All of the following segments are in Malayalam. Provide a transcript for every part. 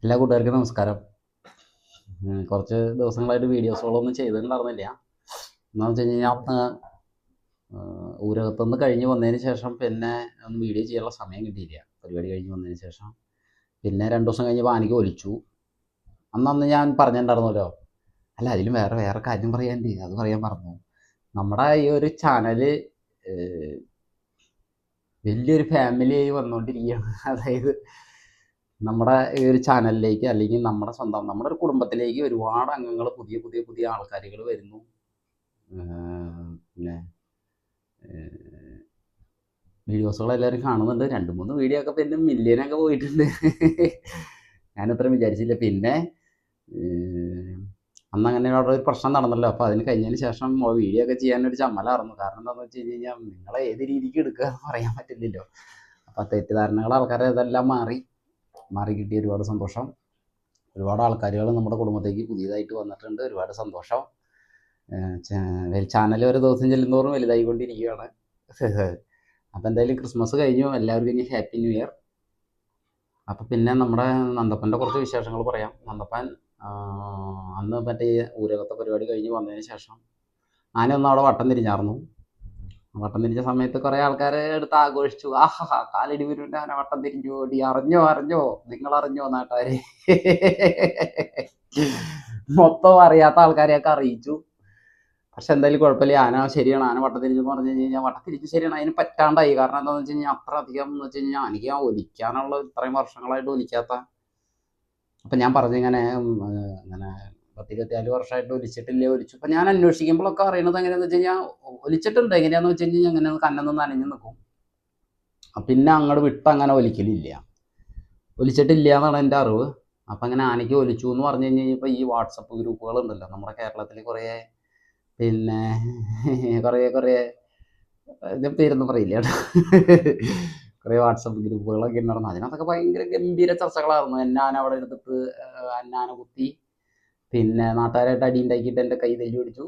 എല്ലാ കൂട്ടുകാർക്കും നമസ്കാരം. കുറച്ച് ദിവസങ്ങളായിട്ട് വീഡിയോസുകളൊന്നും ചെയ്തിട്ടുണ്ടായിരുന്നില്ല. എന്താണെന്ന് വെച്ച് കഴിഞ്ഞാൽ ഊരകത്തുനിന്ന് കഴിഞ്ഞ് വന്നതിന് ശേഷം പിന്നെ ഒന്നും വീഡിയോ ചെയ്യാനുള്ള സമയം കിട്ടിയില്ല. പരിപാടി കഴിഞ്ഞ് വന്നതിന് ശേഷം പിന്നെ 2 ദിവസം കഴിഞ്ഞപ്പോൾ ആനയ്ക്ക് ഒലിച്ചു. അന്ന് ഞാൻ പറഞ്ഞിട്ടുണ്ടായിരുന്നല്ലോ. അല്ല, അതിലും വേറെ വേറെ കാര്യം പറയാനുണ്ട്, അത് പറയാൻ മറന്നു. നമ്മുടെ ഈ ഒരു ചാനല് വലിയൊരു ഫാമിലിയായി വന്നുകൊണ്ടിരിക്കുകയാണ്. അതായത് നമ്മുടെ ഈ ഒരു ചാനലിലേക്ക്, അല്ലെങ്കിൽ നമ്മുടെ സ്വന്തം നമ്മുടെ ഒരു കുടുംബത്തിലേക്ക് ഒരുപാട് അംഗങ്ങൾ, പുതിയ പുതിയ പുതിയ ആൾക്കാരുകൾ വരുന്നു. പിന്നെ വീഡിയോസുകൾ എല്ലാവരും കാണുന്നുണ്ട്. 2-3 വീഡിയോ ഒക്കെ പിന്നെ മില്യനൊക്കെ പോയിട്ടുണ്ട്. ഞാനത്ര വിചാരിച്ചില്ല. പിന്നെ അന്ന് അങ്ങനെ അവിടെ ഒരു പ്രശ്നം നടന്നല്ലോ. അപ്പോൾ അതിന് കഴിഞ്ഞതിന് ശേഷം വീഡിയോ ഒക്കെ ചെയ്യാനൊരു ചമ്മലായിരുന്നു. കാരണം എന്താണെന്ന് വെച്ച് കഴിഞ്ഞാൽ നിങ്ങളെ ഏത് രീതിക്ക് എടുക്കുക എന്ന് പറയാൻ പറ്റില്ലല്ലോ. അപ്പോൾ തെറ്റിദ്ധാരണകൾ ആൾക്കാരെ ഇതെല്ലാം മാറി കിട്ടി. ഒരുപാട് സന്തോഷം. ഒരുപാട് ആൾക്കാരുകൾ നമ്മുടെ കുടുംബത്തേക്ക് പുതിയതായിട്ട് വന്നിട്ടുണ്ട്. ഒരുപാട് സന്തോഷം. ചാനൽ ഓരോ ദിവസം ചെല്ലുന്തോറും വലുതായിക്കൊണ്ടിരിക്കുകയാണ്. അപ്പോൾ എന്തായാലും ക്രിസ്മസ് കഴിഞ്ഞു. എല്ലാവർക്കും ഇനി ഹാപ്പി ന്യൂ ഇയർ. അപ്പോൾ പിന്നെ നമ്മുടെ നന്ദപ്പൻ്റെ കുറച്ച് വിശേഷങ്ങൾ പറയാം. നന്ദപ്പൻ അന്ന് മറ്റേ ഊരകത്തെ പരിപാടി കഴിഞ്ഞ് വന്നതിന് ശേഷം ആനയൊന്ന് അവിടെ വട്ടം തിരിഞ്ഞായിരുന്നു. വട്ടം തിരിഞ്ഞ സമയത്ത് കുറേ ആൾക്കാരെ എടുത്ത് ആഘോഷിച്ചു. ആഹാ, കാലടി വീരുവിൻ്റെ ആന വട്ടം തിരിഞ്ഞു ഓടി, അറിഞ്ഞോ നിങ്ങൾ അറിഞ്ഞോ നാട്ടുകാരെ. മൊത്തം അറിയാത്ത ആൾക്കാരെയൊക്കെ അറിയിച്ചു. പക്ഷെ എന്തായാലും കുഴപ്പമില്ല. ആന ശരിയാണ്. ആന വട്ടം തിരിച്ചെന്ന് പറഞ്ഞു കഴിഞ്ഞാൽ വട്ടം തിരിച്ച് ശരിയാണ്. അതിന് പറ്റാണ്ടായി. കാരണം എന്താണെന്ന് വെച്ച് കഴിഞ്ഞാൽ അത്ര അധികം എന്ന് വെച്ച് കഴിഞ്ഞാൽ എനിക്ക് ആ ഒലിക്കാനുള്ള ഇത്രയും വർഷങ്ങളായിട്ട് ഒലിക്കാത്ത, അപ്പം ഞാൻ പറഞ്ഞിങ്ങനെ അങ്ങനെ 10-24 വർഷമായിട്ട് ഒലിച്ചു. അപ്പം ഞാൻ അന്വേഷിക്കുമ്പോഴൊക്കെ അറിയണത് എങ്ങനെയാണെന്ന് വെച്ച് കഴിഞ്ഞാൽ ഒലിച്ചിട്ടുണ്ട്. എങ്ങനെയാണെന്ന് വെച്ച് കഴിഞ്ഞാൽ അങ്ങനെ കന്നൊന്നും നനഞ്ഞ് നിൽക്കും. പിന്നെ അങ്ങോട്ട് വിട്ട് അങ്ങനെ ഒലിച്ചിട്ടില്ല എന്നാണ് എൻ്റെ അറിവ്. അപ്പം അങ്ങനെ ആനയ്ക്ക് ഒലിച്ചു എന്ന് പറഞ്ഞു കഴിഞ്ഞാൽ ഇപ്പോൾ ഈ വാട്സപ്പ് ഗ്രൂപ്പുകളുണ്ടല്ലോ നമ്മുടെ കേരളത്തിൽ, കുറേ പിന്നെ കുറേ ഞാൻ പേരൊന്നും പറയില്ല കേട്ടോ. കുറേ വാട്സപ്പ് ഗ്രൂപ്പുകളൊക്കെ ഉണ്ടായിരുന്നു. അതിനകത്തൊക്കെ ഭയങ്കര ഗംഭീര ചർച്ചകളായിരുന്നു. എന്നാന അവിടെ എടുത്തിട്ട് അന്നാന കുത്തി, പിന്നെ നാട്ടുകാരായിട്ട് അടി ഉണ്ടാക്കിയിട്ട് എൻ്റെ കൈ തല്ലി പിടിച്ചു,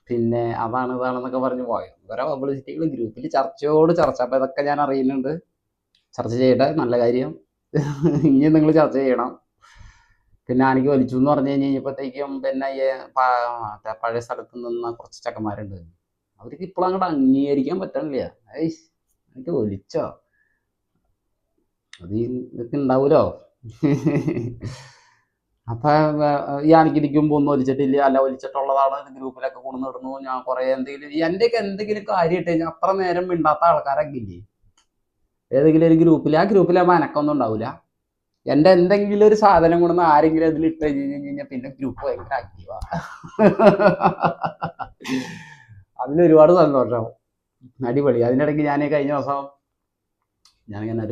പിന്നെ ഇതാണെന്നൊക്കെ പറഞ്ഞ് പോയി ഓരോ പബ്ലിസിറ്റികൾ ഗ്രൂപ്പിൽ ചർച്ചയോട് ചർച്ച. അപ്പോൾ ഇതൊക്കെ ഞാൻ അറിയുന്നുണ്ട്. ചർച്ച ചെയ്യട്ടെ, നല്ല കാര്യം. ഇനി നിങ്ങൾ ചർച്ച ചെയ്യണം. പിന്നെ എനിക്ക് വലിച്ചു എന്ന് പറഞ്ഞു കഴിഞ്ഞപ്പോഴത്തേക്കും പിന്നെ പഴയ സ്ഥലത്ത് നിന്ന് കുറച്ച് ചെക്കന്മാരുണ്ട്. അവർക്ക് ഇപ്പോഴും അങ്ങോട്ട് അംഗീകരിക്കാൻ പറ്റണില്ല. എനിക്ക് ഒലിച്ചോ, അത് ഇതൊക്കെ ഉണ്ടാവൂലോ. അപ്പം ഈ ആനക്കിരിക്കുമ്പോൾ ഒന്നും ഒലിച്ചിട്ടില്ല, അല്ല ഒലിച്ചിട്ടുള്ളതാണ് ഗ്രൂപ്പിലൊക്കെ കൊണ്ടുവന്നിടുന്നു. ഞാൻ കുറേ എൻ്റെയൊക്കെ എന്തെങ്കിലും കാര്യമായിട്ട് കഴിഞ്ഞാൽ അത്ര നേരം മിണ്ടാത്ത ആൾക്കാരൊക്കെ ഇല്ലേ ഏതെങ്കിലും ഒരു ഗ്രൂപ്പിൽ, ആ ഗ്രൂപ്പിലാകുമ്പോൾ അനക്കൊന്നും ഉണ്ടാവില്ല. എൻ്റെ എന്തെങ്കിലും ഒരു സാധനം കൊണ്ടുവന്ന് ആരെങ്കിലും അതിൽ ഇട്ട് കഴിഞ്ഞാൽ പിന്നെ ഗ്രൂപ്പ് ഭയങ്കര ആക്റ്റീവാ. അതിലൊരുപാട് സന്തോഷം. അടിപൊളി. അതിനിടയ്ക്ക് ഞാൻ കഴിഞ്ഞ ദിവസം ഞാനിങ്ങനെ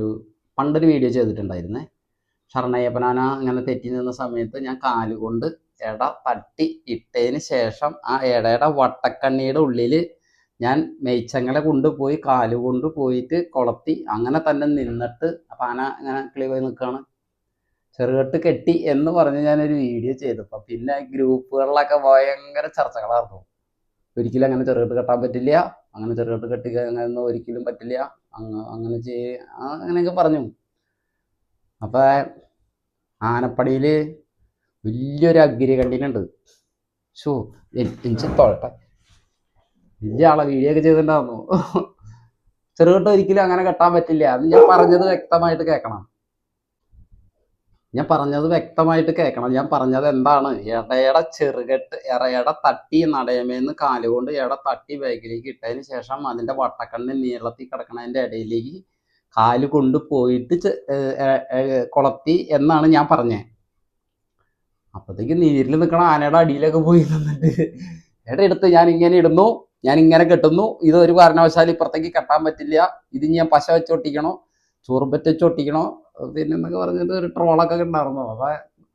പണ്ടൊരു വീഡിയോ ചെയ്തിട്ടുണ്ടായിരുന്നേ. ശരണയ്യപ്പനാന ഇങ്ങനെ തെറ്റി നിന്ന സമയത്ത് ഞാൻ കാലുകൊണ്ട് എട തട്ടി ഇട്ടതിന് ശേഷം ആ എടയുടെ വട്ടക്കണ്ണിയുടെ ഉള്ളിൽ ഞാൻ മെയ്ച്ചങ്ങളെ കൊണ്ടുപോയി കാലുകൊണ്ട് പോയിട്ട് കൊളത്തി അങ്ങനെ തന്നെ നിന്നിട്ട് അപ്പം ആന ഇങ്ങനെ കിളിപോയി നിൽക്കുകയാണ്. ചെറുകെട്ട് കെട്ടി എന്ന് പറഞ്ഞ് ഞാനൊരു വീഡിയോ ചെയ്തപ്പോൾ പിന്നെ ഗ്രൂപ്പുകളിലൊക്കെ ഭയങ്കര ചർച്ചകളായിരുന്നു. ഒരിക്കലും അങ്ങനെ ചെറുകെട്ട് കെട്ടാൻ പറ്റില്ല, അങ്ങനെ ചെറുകെട്ട് കെട്ടി അങ്ങനെ ഒരിക്കലും പറ്റില്ല, അങ്ങനെ അങ്ങനെയൊക്കെ പറഞ്ഞു. അപ്പം ആനപ്പടിയിൽ വലിയൊരു അഗിരികണ്ഠിനുണ്ട്. ഷോ എനിക്ക് തോട്ടെ വലിയ ആളെ വീഡിയോ ഒക്കെ ചെയ്തിട്ടുണ്ടായിരുന്നു. ചെറുകെട്ട് ഒരിക്കലും അങ്ങനെ കെട്ടാൻ പറ്റില്ല. അത് ഞാൻ പറഞ്ഞത് വ്യക്തമായിട്ട് കേൾക്കണം. ഞാൻ പറഞ്ഞത് എന്താണ്? എടയുടെ ചെറുകെട്ട് എറയുടെ തട്ടി നടയമേന്ന് കാലുകൊണ്ട് എട തട്ടി ബാഗിലേക്ക് ഇട്ടതിന് ശേഷം അതിൻ്റെ വട്ടക്കണ്ണ് നീളത്തിൽ കിടക്കണതിൻ്റെ ഇടയിലേക്ക് കാല് കൊണ്ടുപോയിട്ട് കൊളത്തി എന്നാണ് ഞാൻ പറഞ്ഞത്. അപ്പോഴത്തേക്ക് നീരിൽ നിൽക്കണ ആനയുടെ അടിയിലൊക്കെ പോയി നിന്നിട്ട് എടുത്ത് ഞാൻ ഇങ്ങനെ ഇടുന്നു, ഞാൻ ഇങ്ങനെ കെട്ടുന്നു, ഇത് ഒരു കാരണവശാലും ഇപ്പുറത്തേക്ക് കെട്ടാൻ പറ്റില്ല, ഇത് ഞാൻ പശ വെച്ചൊട്ടിക്കണോ, ചൂർബറ്റ് വെച്ചൊട്ടിക്കണോ, പിന്നെ എന്നൊക്കെ പറഞ്ഞിട്ട് ഒരു ട്രോളൊക്കെ ഉണ്ടായിരുന്നു. അപ്പൊ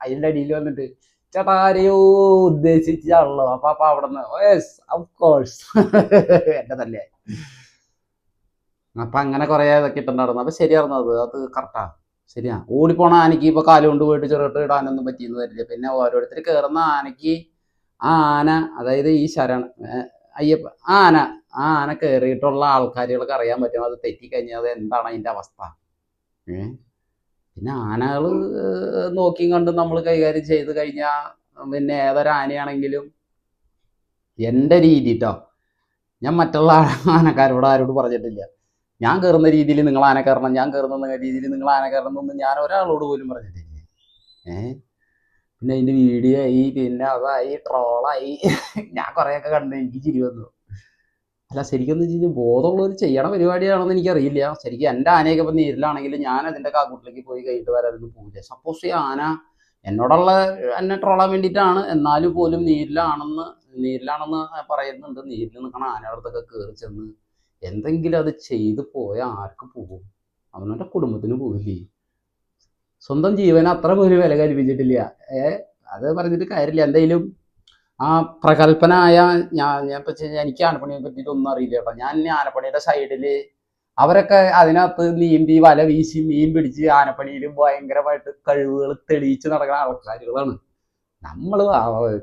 അതിൻ്റെ അടിയിൽ വന്നിട്ട് ചേട്ടാ ആരെയോ ഉദ്ദേശിച്ചാണല്ലോ. അപ്പൊ അവിടെ നിന്ന് എന്റെ തന്നെ. അപ്പൊ അങ്ങനെ കുറെ ഇതൊക്കെ ഇട്ടുണ്ടായിരുന്നു. അപ്പൊ ശരിയായിരുന്നു. അത് കറക്റ്റാ, ശരിയാ. ഓടിപ്പോണ ആനയ്ക്ക് ഇപ്പൊ കാലുകൊണ്ട് പോയിട്ട് ചെറുട്ട് ഇടാനൊന്നും പറ്റിയെന്ന് വരില്ല. പിന്നെ ഓരോരുത്തർ കയറുന്ന ആനയ്ക്ക് ആ ആന, അതായത് ഈ അയ്യപ്പ ആ ആന കയറിയിട്ടുള്ള ആൾക്കാരുകൾക്ക് അറിയാൻ പറ്റും അത് തെറ്റിക്കഴിഞ്ഞാൽ അത് എന്താണ് അതിൻ്റെ അവസ്ഥ. പിന്നെ ആനകൾ നോക്കിയും കണ്ട് നമ്മൾ കൈകാര്യം ചെയ്ത് കഴിഞ്ഞാൽ പിന്നെ ഏതൊരു ആനയാണെങ്കിലും എൻ്റെ രീതി കേട്ടോ, ഞാൻ മറ്റുള്ള ആനക്കാരോട് ആരോട് പറഞ്ഞിട്ടില്ല. ഞാൻ കയറുന്ന രീതിയിൽ നിങ്ങൾ ആന കയറണം, ഞാൻ കയറുന്ന രീതിയിൽ നിങ്ങൾ ആന കയറണം എന്നൊന്നും ഞാൻ ഒരാളോട് പോലും പറഞ്ഞിട്ടില്ല. പിന്നെ അതിൻ്റെ വീഡിയോ ആയി, പിന്നെ അതായി, ട്രോളായി. ഞാൻ കുറേയൊക്കെ കണ്ട് എനിക്ക് ചിരി വന്നു. അല്ല ശരിക്കും എന്ന് വെച്ച് കഴിഞ്ഞാൽ ബോധമുള്ളവർ ചെയ്യണ പരിപാടിയാണെന്ന് എനിക്കറിയില്ല. ശരിക്കും എൻ്റെ ആനയൊക്കെ ഇപ്പം നീരിലാണെങ്കിൽ ഞാൻ അതിൻ്റെ കാക്കൂട്ടിലേക്ക് പോയി കഴിഞ്ഞിട്ട് വരാനൊന്നും പോകില്ല. സപ്പോസ് ഈ ആന എന്നോടുള്ള എന്നെ ട്രോളാൻ വേണ്ടിയിട്ടാണ്, എന്നാലും പോലും നീരിലാണെന്ന് പറയുന്നുണ്ട്. നീരിൽ നിൽക്കണ ആനയുടെ അടുത്തൊക്കെ കയറി ചെന്ന് എന്തെങ്കിലും അത് ചെയ്ത് പോയാൽ ആർക്ക് പോകും? അവനവൻ്റെ കുടുംബത്തിന് പോകില്ലേ? സ്വന്തം ജീവന് അത്ര പോലും വില കൽപ്പിച്ചിട്ടില്ല. അത് പറഞ്ഞിട്ട് കാര്യമില്ല. എന്തെങ്കിലും ആ പ്രഗത്ഭനായ ഞാൻ എനിക്ക് ആനപ്പണിയെ പറ്റിയിട്ട് ഒന്നും അറിയില്ല കേട്ടോ. ഞാൻ ആനപ്പണിയുടെ സൈഡിൽ അവരൊക്കെ അതിനകത്ത് നീന്തി വല വീശി മീൻ പിടിച്ച് ആനപ്പണിയിലും ഭയങ്കരമായിട്ട് കഴിവുകൾ തെളിയിച്ച് നടക്കുന്ന ആൾക്കാരുകളാണ്. നമ്മൾ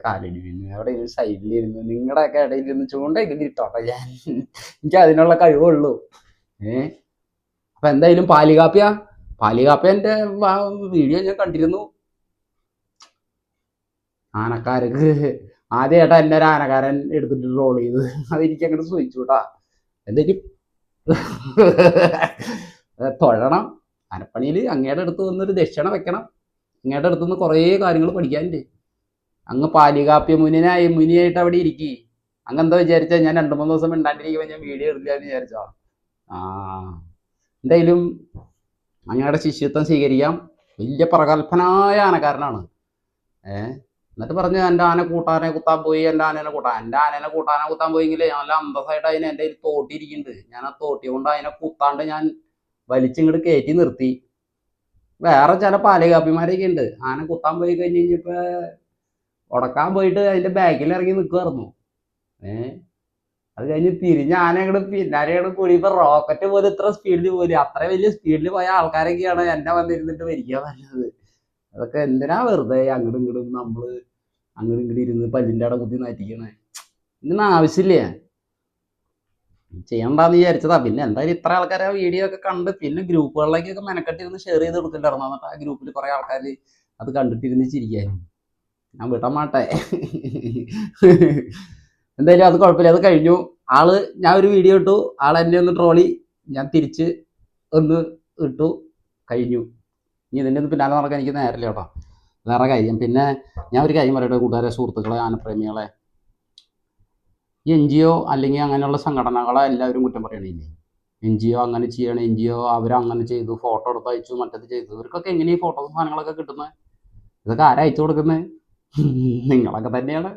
കാലടി വീണ് അവിടെ സൈഡിലിരുന്ന് നിങ്ങളുടെയൊക്കെ ഇടയിലിരുന്ന് ചൂണ്ടെങ്കിലും ഇട്ടോട്ടെ, എനിക്ക് അതിനുള്ള കഴിവുള്ളൂ. അപ്പൊ എന്തായാലും പാലികാപ്പിയന്റെ വീഡിയോ ഞാൻ കണ്ടിരുന്നു. ആനക്കാർക്ക് ആദ്യമായിട്ടാ എന്നെ ഒരു ആനക്കാരൻ എടുത്തിട്ട് റോൾ ചെയ്ത്, അതെനിക്ക് അങ്ങോട്ട് ചോദിച്ചു കേട്ടാ. എന്തായാലും തൊഴണം. ആനപ്പണിയിൽ അങ്ങയുടെ അടുത്ത് വന്നൊരു ദക്ഷിണ വെക്കണം. അങ്ങയുടെ അടുത്ത് നിന്ന് കുറേ കാര്യങ്ങൾ പഠിക്കാനുണ്ട്. അങ്ങ് പാലികാപ്യ മുനിയായിട്ട് അവിടെ ഇരിക്കി. അങ്ങെന്താ വിചാരിച്ചാൽ ഞാൻ 2-3 ദിവസം മിണ്ടാണ്ടിരിക്കുമ്പോൾ ഞാൻ വീഡിയോ എടുക്കില്ല എന്ന് വിചാരിച്ചോ? എന്തായാലും അങ്ങയുടെ ശിഷ്യത്വം സ്വീകരിക്കാം. വലിയ പ്രഗത്ഭനായ ആനക്കാരനാണ്. എന്നിട്ട് പറഞ്ഞു എൻ്റെ ആന കൂട്ടാനെ കുത്താൻ പോയി, എൻ്റെ ആനേനെ കൂട്ടാനെ കുത്താൻ പോയെങ്കിൽ നല്ല അന്തസ്സായിട്ട് അതിന് എൻ്റെ കയ്യിൽ തോട്ടിയിരിക്കുന്നുണ്ട്. ഞാൻ ആ തോട്ടി കൊണ്ട് അതിനെ കുത്താണ്ട് ഞാൻ വലിച്ചിങ്ങോട്ട് കയറ്റി നിർത്തി. വേറെ ചില പാലികാപ്പിമാരൊക്കെ ഉണ്ട്, ആന കുത്താൻ പോയി കഴിഞ്ഞ് കഴിഞ്ഞപ്പോൾ ഉടക്കാൻ പോയിട്ട് അതിൻ്റെ ബാക്കിൽ ഇറങ്ങി നിൽക്കുമായിരുന്നു. അത് കഴിഞ്ഞ് തിരിഞ്ഞ് ആന അങ്ങോട്ട് പിന്നാലെ കൂടിയപ്പോൾ റോക്കറ്റ് പോലെ ഇത്ര സ്പീഡിൽ പോലും, അത്ര വലിയ സ്പീഡിൽ പോയ ആൾക്കാരൊക്കെയാണ് എന്നെ വന്നിരുന്നിട്ട് മരിക്കാൻ പറഞ്ഞത്. അതൊക്കെ എന്തിനാ വെറുതെ അങ്ങോട്ടും ഇങ്ങോട്ടും അങ്ങോട്ടും ഇങ്ങോട്ടും ഇരുന്ന് പല്ലിൻ്റെ അവിടെ കുത്തി നാറ്റിക്കണേ? ഇതിന് ആവശ്യമില്ലേ? ചെയ്യണ്ടെന്ന് വിചാരിച്ചതാ. പിന്നെ എന്തായാലും ഇത്ര ആൾക്കാരെ വീഡിയോ ഒക്കെ കണ്ട് പിന്നെ ഗ്രൂപ്പുകളിലേക്കൊക്കെ മെനക്കെട്ടിരുന്ന് ഷെയർ ചെയ്ത് കൊടുത്തിട്ടുണ്ടായിരുന്നു. എന്നിട്ട് ആ ഗ്രൂപ്പിൽ കുറേ ആൾക്കാർ അത് കണ്ടിട്ടിരുന്ന് ചിരിക്കാനും. ഞാൻ വിട്ടാൻ മാട്ടെ. എന്തായാലും അത് കുഴപ്പമില്ല, അത് കഴിഞ്ഞു. ഞാൻ ഒരു വീഡിയോ ഇട്ടു, എന്നെ ഒന്ന് ട്രോളി, ഞാൻ തിരിച്ച് ഒന്ന് ഇട്ടു, കഴിഞ്ഞു. ഇനി ഇതിൻ്റെ ഒന്ന് പിന്നാലെ നടക്കാൻ എനിക്ക് നേരില്ല കേട്ടോ, വേറെ കാര്യം. പിന്നെ ഞാൻ ഒരു കാര്യം പറയട്ടെ കൂട്ടുകാരെ, സുഹൃത്തുക്കളെ, ആനപ്രേമികളെ. ഈ NGO അല്ലെങ്കിൽ അങ്ങനെയുള്ള സംഘടനകളെ എല്ലാവരും കുറ്റം പറയണില്ലേ? NGO അങ്ങനെ ചെയ്യണം, NGO അവരങ്ങനെ ചെയ്തു, ഫോട്ടോ എടുത്ത് അയച്ചു, മറ്റത് ചെയ്തു. ഇവർക്കൊക്കെ എങ്ങനെ ഈ ഫോട്ടോസും സാധനങ്ങളൊക്കെ കിട്ടുന്നത്? ഇതൊക്കെ ആരാ അയച്ചു കൊടുക്കുന്നത്? നിങ്ങളൊക്കെ തന്നെയാണ്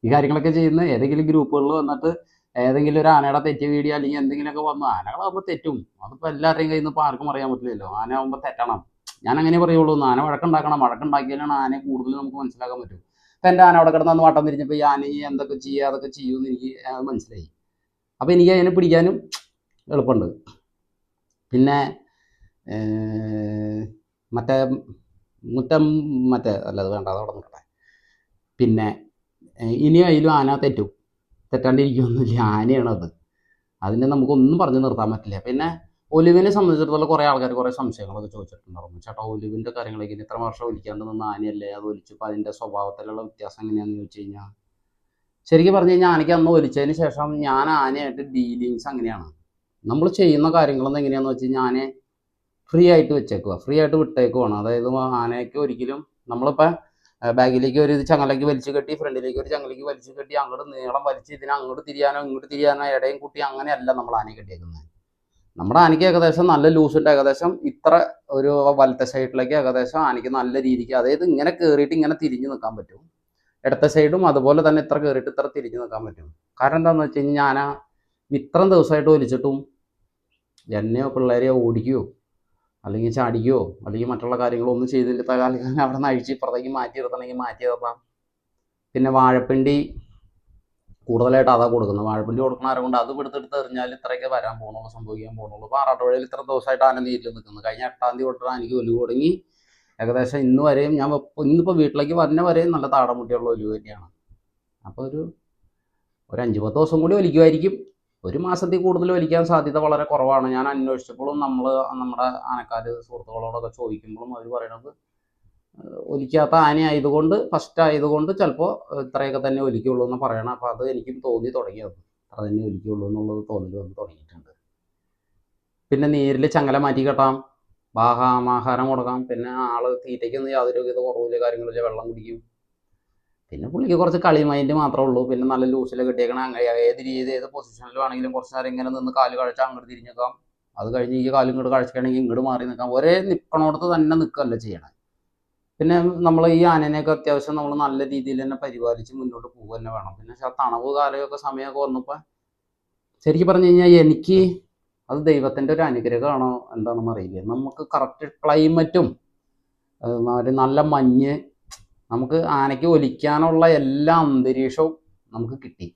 ഈ കാര്യങ്ങളൊക്കെ ചെയ്യുന്നത്. ഏതെങ്കിലും ഗ്രൂപ്പുകളിൽ വന്നിട്ട് ഏതെങ്കിലും ഒരു ആനയുടെ തെറ്റിയ വീഡിയോ അല്ലെങ്കിൽ എന്തെങ്കിലുമൊക്കെ വന്നു, ആനകളാകുമ്പോൾ തെറ്റും, അതിപ്പോൾ എല്ലാവരുടെയും കയ്യിൽ നിന്ന് ഇപ്പോൾ ആർക്കും അറിയാൻ പറ്റില്ലല്ലോ. ആനയാകുമ്പോൾ തെറ്റണം, ഞാൻ അങ്ങനെ പറയുള്ളൂ. ആന വഴക്കുണ്ടാക്കിയാലാണ് ആനയെ കൂടുതൽ നമുക്ക് മനസ്സിലാക്കാൻ പറ്റും. ഇപ്പം എൻ്റെ ആന അവിടെ കിടന്നു വട്ടം തിരിഞ്ഞപ്പോൾ ഈ ആന എന്തൊക്കെ ചെയ്യുക അതൊക്കെ ചെയ്യുമെന്ന് എനിക്ക് മനസ്സിലായി. അപ്പോൾ എനിക്ക് അതിനെ പിടിക്കാനും എളുപ്പമുണ്ട്. പിന്നെ അത് വേണ്ട, അതവിടെ നിൽക്കട്ടെ. പിന്നെ ഇനി അതിലും ആന തെറ്റാണ്ടിരിക്കുകയൊന്നുമില്ല, ആനയാണത്. അതിനെ നമുക്കൊന്നും പറഞ്ഞു നിർത്താൻ പറ്റില്ല. പിന്നെ ഒലിവിനെ സംബന്ധിച്ചിടത്തോളം കുറേ ആൾക്കാർ കുറേ സംശയങ്ങളൊക്കെ ചോദിച്ചിട്ടുണ്ടായിരുന്നു. ചേട്ടാ, ഒലിവിൻ്റെ കാര്യങ്ങളൊക്കെ ഇത്ര വർഷം ഒലിക്കാണ്ട് നിന്ന് ആനയല്ലേ, അത് ഒലിച്ചപ്പോൾ അതിൻ്റെ സ്വഭാവത്തിലുള്ള വ്യത്യാസം എങ്ങനെയാണെന്ന് ചോദിച്ചു കഴിഞ്ഞാൽ, ശരിക്കും പറഞ്ഞു കഴിഞ്ഞാൽ ആനയ്ക്ക് അന്ന് ഒലിച്ചതിന് ശേഷം ഞാൻ ആനയായിട്ട് ഡീലിങ്സ് അങ്ങനെയാണ്. നമ്മൾ ചെയ്യുന്ന കാര്യങ്ങളൊന്നും എങ്ങനെയാണെന്ന് വെച്ച് കഴിഞ്ഞാൽ ആനയെ ഫ്രീ ആയിട്ട് വെച്ചേക്കുക, ഫ്രീ ആയിട്ട് വിട്ടേക്കുവാണ്. അതായത് ആനയ്ക്ക് ഒരിക്കലും നമ്മളിപ്പോൾ ബാഗിലേക്ക് ഒരു ചങ്ങലയ്ക്ക് വലിച്ചു കെട്ടി, ഫ്രണ്ടിലേക്ക് ഒരു ചങ്ങലയ്ക്ക് വലിച്ചു കെട്ടി, അങ്ങോട്ട് നീളം വലിച്ച് ഇതിനെ അങ്ങോട്ട് തിരിയാനോ ഇങ്ങോട്ട് തിരിയാനോ ഇടയും കുട്ടി അങ്ങനെയല്ല നമ്മൾ ആനയെ കെട്ടിയേക്കുന്നത്. നമ്മുടെ ആനയ്ക്ക് ഏകദേശം നല്ല ലൂസുണ്ട്. ഏകദേശം ഇത്ര ഒരു വലത്തെ സൈഡിലേക്ക് ഏകദേശം ആനയ്ക്ക് നല്ല രീതിക്ക്, അതായത് ഇങ്ങനെ കയറിയിട്ട് ഇങ്ങനെ തിരിഞ്ഞ് നിൽക്കാൻ പറ്റും. ഇടത്തെ സൈഡും അതുപോലെ തന്നെ ഇത്ര കയറിയിട്ട് ഇത്ര തിരിഞ്ഞ് നിൽക്കാൻ പറ്റും. കാരണം എന്താണെന്ന് വെച്ച് കഴിഞ്ഞാൽ ആന ഇത്രയും ദിവസമായിട്ട് ഒലിച്ചിട്ടും എന്നെയോ പിള്ളേരെയോ ഓടിക്കുകയോ അല്ലെങ്കിൽ ചാടിക്കുകയോ അല്ലെങ്കിൽ മറ്റുള്ള കാര്യങ്ങളോ ഒന്നും ചെയ്തില്ല. തൽക്കാലം അവിടെ നിന്ന് അഴിച്ച് ഇപ്പുറത്തേക്ക് മാറ്റി നിർത്തണമെങ്കിൽ മാറ്റി നിർത്താം. പിന്നെ വാഴപ്പിണ്ടി കൂടുതലായിട്ട് അതാ കൊടുക്കുന്നത്. വാഴപ്പിണ്ടി കൊടുക്കുന്ന ആരെ കൊണ്ട് അത് എടുത്തെടുത്ത് എറിഞ്ഞാൽ ഇത്രയൊക്കെ വരാൻ പോകുന്നുള്ളൂ, സംഭവിക്കാൻ പോകുന്നുള്ളൂ. ഇപ്പോൾ ആറാട്ടുപുഴയിൽ ഇത്ര ദിവസമായിട്ട് ആന നീരിൽ നിൽക്കുന്നത്. കഴിഞ്ഞ 8-ാം തീയതി തൊട്ടാണ് എനിക്ക് ഒലിവ് തുടങ്ങി. ഏകദേശം ഇന്ന് വരെയും ഇന്നിപ്പോൾ വീട്ടിലേക്ക് വരുന്ന വരെയും നല്ല താടമുട്ടിയുള്ള ഒലിവ് തന്നെയാണ്. അപ്പോൾ ഒരു 5-10 ദിവസം കൂടി ഒലിക്കുമായിരിക്കും. ഒരു മാസത്തിൽ കൂടുതൽ വലിക്കാൻ സാധ്യത വളരെ കുറവാണ്. ഞാൻ അന്വേഷിച്ചപ്പോഴും നമ്മുടെ ആനക്കാർ സുഹൃത്തുക്കളോടൊക്കെ ചോദിക്കുമ്പോഴും അവർ പറയണത് ഒലിക്കാത്ത ആനയായതുകൊണ്ട്, ഫസ്റ്റ് ആയതുകൊണ്ട് ചിലപ്പോൾ ഇത്രയൊക്കെ തന്നെ ഒലിക്കുള്ളൂ എന്ന് പറയണം. അപ്പോൾ അത് എനിക്കും തോന്നി തുടങ്ങിയത്, അത്ര തന്നെ ഒലിക്കുള്ളൂ എന്നുള്ളത് തോന്നൽ വന്ന് തുടങ്ങിയിട്ടുണ്ട്. പിന്നെ നീരിൽ ചങ്ങല മാറ്റി കെട്ടാം, ആഹാരം കൊടുക്കാം. പിന്നെ ആള് തീറ്റയ്ക്കൊന്നും യാതൊരു വിധ കുറവില്ല, കാര്യങ്ങളില്ല, വെള്ളം കുടിക്കും. പിന്നെ പുള്ളിക്ക് കുറച്ച് കളി മൈൻഡ് മാത്രമേ ഉള്ളൂ. പിന്നെ നല്ല ലൂസിൽ കെട്ടിയേക്കണം. ഏത് രീതി ഏത് പൊസിഷനിലാണെങ്കിലും കുറച്ച് നേരം ഇങ്ങനെ നിന്ന് കാല് കഴിച്ചാൽ അങ്ങോട്ട് തിരിഞ്ഞേക്കാം. അത് കഴിഞ്ഞ് ഈ കാലും ഇങ്ങോട്ട് കഴിച്ചിട്ടാണെങ്കിൽ ഇങ്ങോട്ട് മാറി നിൽക്കാം. ഒരേ നിൽക്കണോടത്ത് തന്നെ നിൽക്കുകയല്ല ചെയ്യണം. പിന്നെ നമ്മൾ ഈ ആനേനെയൊക്കെ അത്യാവശ്യം നമ്മൾ നല്ല രീതിയിൽ തന്നെ പരിപാലിച്ച് മുന്നോട്ട് പോകുക തന്നെ വേണം. പിന്നെ തണവ് കാലമൊക്കെ സമയമൊക്കെ വന്നപ്പോൾ ശരിക്കും പറഞ്ഞു കഴിഞ്ഞാൽ എനിക്ക് അത് ദൈവത്തിൻ്റെ ഒരു അനുഗ്രഹമാണോ എന്താണെന്ന് അറിയില്ല. നമുക്ക് കറക്റ്റ് ക്ലൈമറ്റും ഒരു നല്ല മഞ്ഞ്, നമുക്ക് ആനയ്ക്ക് ഒലിക്കാനുള്ള എല്ലാ അന്തരീക്ഷവും നമുക്ക് കിട്ടി.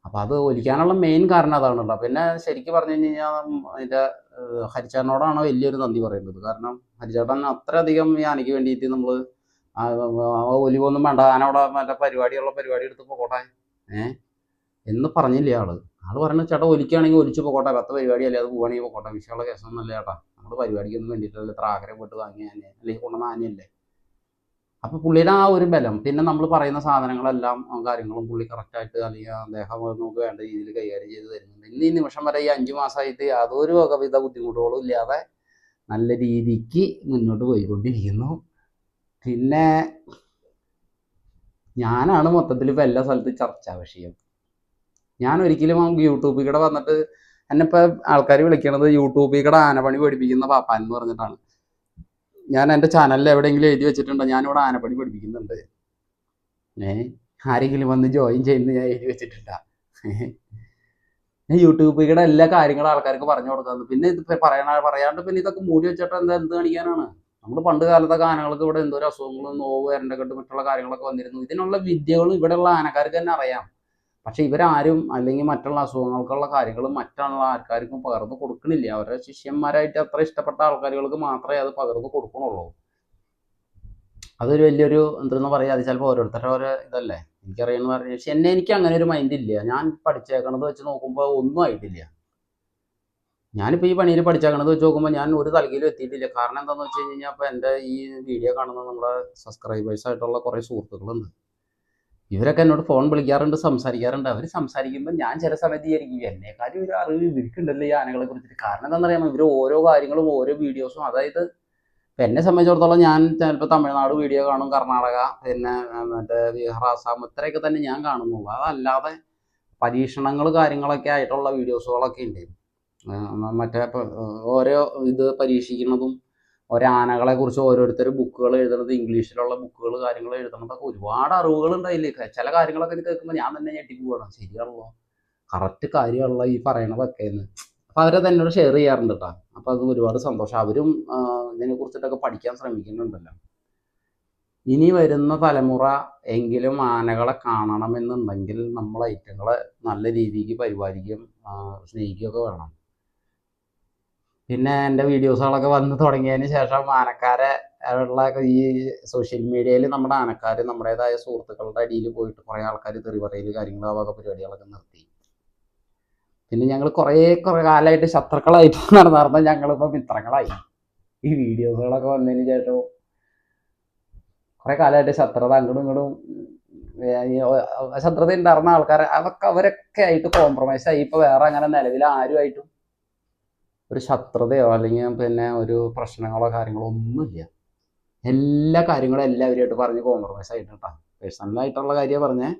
അപ്പോൾ അത് ഒലിക്കാനുള്ള മെയിൻ കാരണം അതാണല്ലോ. പിന്നെ ശരിക്കും പറഞ്ഞു കഴിഞ്ഞാൽ അതിൻ്റെ ഹരിച്ചേട്ടനോടാണ് വലിയൊരു നന്ദി പറയുന്നത്. കാരണം ഹരിച്ചേട്ടൻ അത്രയധികം ഈ ആനയ്ക്ക് വേണ്ടിയിട്ട് നമ്മൾ ഒലിവൊന്നും വേണ്ട, ആന അവിടെ മറ്റേ പരിപാടി എടുത്ത് പോകട്ടെ എന്ന് പറഞ്ഞില്ല ആള് പറയുന്നത്, ചേട്ടാ ഒലിക്കുകയാണെങ്കിൽ ഒലിച്ച് പോകട്ടെ, 10 പരിപാടിയല്ലേ, അത് പോവുകയാണെങ്കിൽ പോകട്ടെ, വിഷയമുള്ള കേസൊന്നുമല്ല ചേട്ടാ, നമ്മൾ പരിപാടിക്കൊന്നും വേണ്ടിയിട്ടല്ല ഇത്ര ആഗ്രഹപ്പെട്ട് വാങ്ങിയ ആനയെ അല്ലെങ്കിൽ കൊണ്ടുവന്ന ആനയല്ലേ. അപ്പോൾ പുള്ളിയുടെ ആ ഒരു ബലം, പിന്നെ നമ്മൾ പറയുന്ന സാധനങ്ങളെല്ലാം കാര്യങ്ങളും പുള്ളി കറക്റ്റായിട്ട് അല്ലെങ്കിൽ അദ്ദേഹം നമുക്ക് വേണ്ട രീതിയിൽ കൈകാര്യം ചെയ്ത് തരുന്നുണ്ട്. ഇന്ന് ഈ നിമിഷം വരെ ഈ 5 മാസമായിട്ട് യാതൊരു വകവിധ ബുദ്ധിമുട്ടുകളും ഇല്ലാതെ നല്ല രീതിക്ക് മുന്നോട്ട് പോയിക്കൊണ്ടിരിക്കുന്നു. പിന്നെ ഞാനാണ് മൊത്തത്തിൽ ഇപ്പോൾ എല്ലാ സ്ഥലത്തും ചർച്ചാ വിഷയം. ഞാൻ ഒരിക്കലും യൂട്യൂബിൽ കൂടെ വന്നിട്ട് എന്നെപ്പോൾ ആൾക്കാർ വിളിക്കണത് യൂട്യൂബിൽ കൂടെ ആനപ്പണി പഠിപ്പിക്കുന്ന പാപ്പാൻ എന്ന് പറഞ്ഞിട്ടാണ്. ഞാൻ എൻ്റെ ചാനലിൽ എവിടെയെങ്കിലും എഴുതി വെച്ചിട്ടുണ്ടോ ഞാനിവിടെ ആനപ്പണി പഠിപ്പിക്കുന്നുണ്ട്, ആരെങ്കിലും വന്ന് ജോയിൻ ചെയ്യുന്നത് ഞാൻ എഴുതി വെച്ചിട്ടുണ്ടാ? ഞാൻ യൂട്യൂബിൽ കൂടെ എല്ലാ കാര്യങ്ങളും ആൾക്കാർക്ക് പറഞ്ഞു കൊടുക്കുന്നത്. പിന്നെ ഇത് പറയാണ്ട് പിന്നെ ഇതൊക്കെ മൂടി വെച്ചിട്ട് എന്ത് കാണിക്കാനാണ്? നമ്മൾ പണ്ട് കാലത്തൊക്കെ ആനകൾക്ക് ഇവിടെ എന്തോരം അസുഖങ്ങളും നോവ് എരണ്ടക്കെട്ട് മറ്റുള്ള കാര്യങ്ങളൊക്കെ വന്നിരുന്നു. ഇതിനുള്ള വിദ്യകളും ഇവിടെയുള്ള ആനക്കാർക്ക് തന്നെ അറിയാം. പക്ഷെ ഇവരാരും അല്ലെങ്കിൽ മറ്റുള്ള അസുഖങ്ങൾക്കുള്ള കാര്യങ്ങളും മറ്റുള്ള ആൾക്കാർക്കും പകർന്ന് കൊടുക്കണില്ല. അവരുടെ ശിഷ്യന്മാരായിട്ട് അത്ര ഇഷ്ടപ്പെട്ട ആൾക്കാരുകൾക്ക് മാത്രമേ അത് പകർന്ന് കൊടുക്കണുള്ളൂ. അതൊരു വലിയൊരു എന്തെന്ന് പറയുക, അത് ചിലപ്പോൾ ഓരോരുത്തരുടെ ഓരോ ഇതല്ലേ, എനിക്കറിയാമെന്ന് പറഞ്ഞു. പക്ഷെ എനിക്ക് അങ്ങനെ ഒരു മൈൻഡ് ഇല്ല. ഞാൻ പഠിച്ചേക്കണത് വെച്ച് നോക്കുമ്പോൾ ഒന്നും ആയിട്ടില്ല. ഞാനിപ്പോൾ ഈ പണിയിൽ പഠിച്ചേക്കണത് വെച്ച് നോക്കുമ്പോൾ ഞാൻ ഒരു തലകിലും എത്തിയിട്ടില്ല. കാരണം എന്താണെന്ന് വെച്ച് കഴിഞ്ഞാൽ ഇപ്പോൾ എൻ്റെ ഈ വീഡിയോ കാണുന്ന നമ്മുടെ സബ്സ്ക്രൈബേഴ്സ് ആയിട്ടുള്ള കുറേ സുഹൃത്തുക്കളുണ്ട്. ഇവരൊക്കെ എന്നോട് ഫോൺ വിളിക്കാറുണ്ട്, സംസാരിക്കാറുണ്ട്. അവർ സംസാരിക്കുമ്പോൾ ഞാൻ ചില സമയത്ത് വിചാരിക്കും എന്നെക്കാളും ഒരു അറിവ് ഇവർക്കുണ്ടല്ലോ ഈ ആനകളെ കുറിച്ചിട്ട്. കാരണം എന്താണെന്ന് അറിയാമോ, ഇവർ ഓരോ കാര്യങ്ങളും ഓരോ വീഡിയോസും, അതായത് ഇപ്പം എന്നെ സംബന്ധിച്ചിടത്തോളം ഞാൻ ചിലപ്പോൾ തമിഴ്നാട് വീഡിയോ കാണും, കർണാടക, പിന്നെ മറ്റേ ബീഹാർ, ആസാം, ഇത്രയൊക്കെ തന്നെ ഞാൻ കാണുന്നുള്ളൂ. അതല്ലാതെ പരീക്ഷണങ്ങൾ കാര്യങ്ങളൊക്കെ ആയിട്ടുള്ള വീഡിയോസുകളൊക്കെ ഉണ്ട്. മറ്റേ ഓരോ ഇത് പരീക്ഷിക്കുന്നതും ആനകളെ കുറിച്ച് ഓരോരുത്തർ ബുക്കുകൾ എഴുതുന്നത്, ഇംഗ്ലീഷിലുള്ള ബുക്കുകൾ കാര്യങ്ങൾ എഴുതുന്നതൊക്കെ ഒരുപാട് അറിവുകളുണ്ട് അതിൽ. ചില കാര്യങ്ങളൊക്കെ കേൾക്കുമ്പോൾ ഞാൻ തന്നെ ഞെട്ടിപ്പോവാണ്. ശരിയാണല്ലോ, കറക്റ്റ് കാര്യമുള്ള ഈ പറയണതൊക്കെ എന്ന്. അപ്പോൾ അവരത് എന്നോട് ഷെയർ ചെയ്യാറുണ്ട് കേട്ടോ. അപ്പോൾ അത് ഒരുപാട് സന്തോഷം. അവരും ഇതിനെക്കുറിച്ചിട്ടൊക്കെ പഠിക്കാൻ ശ്രമിക്കുന്നുണ്ടല്ലോ. ഇനി വരുന്ന തലമുറ എങ്കിലും ആനകളെ കാണണമെന്നുണ്ടെങ്കിൽ നമ്മൾ ഐറ്റങ്ങളെ നല്ല രീതിക്ക് പരിപാലിക്കുകയും സ്നേഹിക്കുകയൊക്കെ വേണം. പിന്നെ എൻ്റെ വീഡിയോസുകളൊക്കെ വന്ന് തുടങ്ങിയതിന് ശേഷം ആനക്കാരെ ഉള്ള ഈ സോഷ്യൽ മീഡിയയിൽ നമ്മുടെ ആനക്കാർ നമ്മുടേതായ സുഹൃത്തുക്കളുടെ അടിയിൽ പോയിട്ട് കുറേ ആൾക്കാർ തെറി പറയൽ കാര്യങ്ങൾ, ആ വക പരിപാടികളൊക്കെ നിർത്തി. പിന്നെ ഞങ്ങൾ കുറേ കാലമായിട്ട് ശത്രുക്കളായിട്ട് നടന്ന ഞങ്ങളിപ്പോൾ മിത്രങ്ങളായി. ഈ വീഡിയോസുകളൊക്കെ വന്നതിന് ശേഷം കുറേ കാലമായിട്ട് ശത്രുത അങ്ങോട്ടും ഇങ്ങോട്ടും ശത്രുത ഉണ്ടായിരുന്ന ആൾക്കാരെ അവരൊക്കെ ആയിട്ട് കോംപ്രമൈസ് ആയി. ഇപ്പോൾ വേറെ അങ്ങനെ നിലവിൽ ആരുമായിട്ടും ഒരു ശത്രുതയോ അല്ലെങ്കിൽ പിന്നെ ഒരു പ്രശ്നങ്ങളോ കാര്യങ്ങളോ ഒന്നുമില്ല. എല്ലാ കാര്യങ്ങളും എല്ലാവരുമായിട്ട് പറഞ്ഞ് കോംപ്രമൈസ് ആയിട്ട് കേട്ടോ. പേഴ്സണലായിട്ടുള്ള കാര്യമാണ് പറഞ്ഞേ.